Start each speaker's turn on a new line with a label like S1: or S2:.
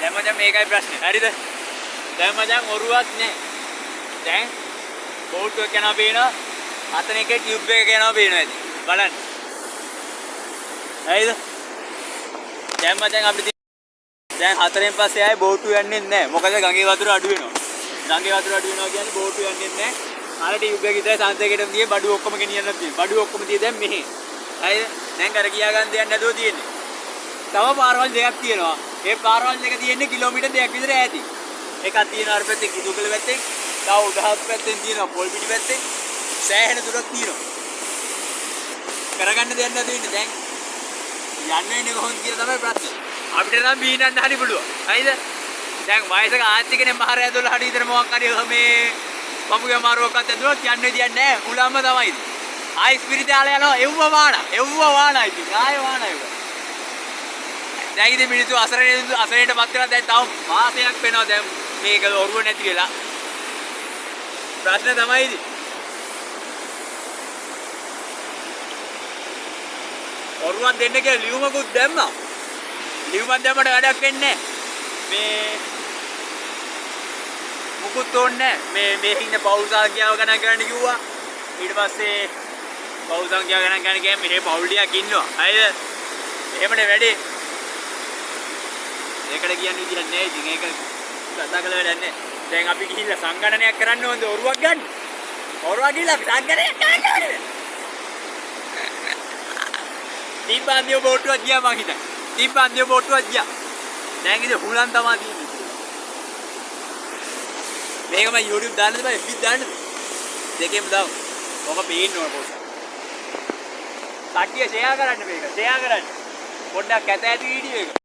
S1: දැන් මචං මේකයි ප්‍රශ්නේ. හරිද? දැන් මචං ඔරුවක් නැහැ. දැන් බෝට් එක යනවා පේනවා. අතන එකේ ටියුබ් එක යනවා පේනවා ඇති. බලන්න. හරිද? දැන් මචං අපිට දැන් හතරෙන් පස්සේ ආයේ බෝට්ටු යන්නේ නැහැ. මොකද ගඟේ වතුර අඩු වෙනවා. ගඟේ වතුර අඩු වෙනවා කියන්නේ බෝට්ටු යන්නේ නැහැ. අර ටියුබ් එක විතරයි සංසයකටම තියෙන්නේ. බඩු ඔක්කොම ගෙනියන්න තියෙන්නේ. බඩු ඔක්කොම තියෙන්නේ දැන් මෙහි. හරිද? දැන් කර කියා ගන්න දෙයක් නැතුව තියෙන්නේ. තව පාරවල් දෙකක් තියෙනවා. ඒ පාරවල් දෙක තියෙන්නේ කිලෝමීටර් 2ක් විතර ඈතින්. එකක් තියෙනවා අර පැත්තේ කිදුකල පැත්තේ. තව උඩහත් පැත්තෙන් තියෙනවා පොල් පිටි පැත්තේ. සෑහෙන දුරක් තියෙනවා. කරගන්න දෙයක් නැතුව ඉන්නේ දැන්. යන්නේ නේ කොහොමද කියලා තමයි ප්‍රශ්නේ. අපිට නම් බීනන්න හරි පුළුවන්. හරිද? දැන් වයසක ආච්චිකනේ මහරය 12 විතර මොකක් හරි මේ පපුගේ මාරුවක් අතදුනොත් යන්නේ දෙයක් නැහැ. උලම්ම තමයි. ආයි ස්පිරිතාලේ යනවා එව්ව වාණා ඉතින්. ආයෙ වාණා ඒක. දැන් ඉතින් මිනිස්සු අසරණයටපත් කරලා දැන් තව මාසයක් වෙනවා දැන් මේක ඔරුව නැති වෙලා. ප්‍රශ්න තමයි ඉතින්. ඔරුවක් දෙන්න කියලා ලියුමකුත් දැම්මා. ලියුමක් දැම්මට වැඩක් වෙන්නේ නැහැ. මේ මුකුත් ඕනේ නැහැ. මේ ඉන්න පෞල් සංඛ්‍යාව ගණන් කරන්න කිව්වා. ඊට පස්සේ පෞල් සංඛ්‍යාව ගණන් කරන්න ගියාම මෙහෙ පෞල් ටිකක් ඉන්නවා. හරිද? එහෙමනේ වැඩේ. ඒකට කියන්නේ විදියක් නැහැ ඉතින්. ඒක කතා කළ වැඩක් නැහැ. දැන් අපි ගිහිල්ලා සංගණනයක් කරන්න ඕනද ඔරුවක් ගන්න? ඔරුවක් ගිහිල්ලා සංගණනයක් කරන්න ඕනේ. දීපාන්දිය බෝට්ටුවක් ගියා මං හිතන්නේ. දීපාන්දිය බෝට්ටුවක් ගියා. දැන් ඉතින් හුලන් තමයි තියෙන්නේ. මේක මම YouTube දාන්නද බෑ FB දාන්නද? දෙකෙන් දාමු. ඔක පේන්න ඕන පොඩ්ඩක්. කට්ටිය ෂෙයා කරන්න මේක. ෂෙයා කරන්න. පොඩ්ඩක් කැත ඇති වීඩියෝ එක.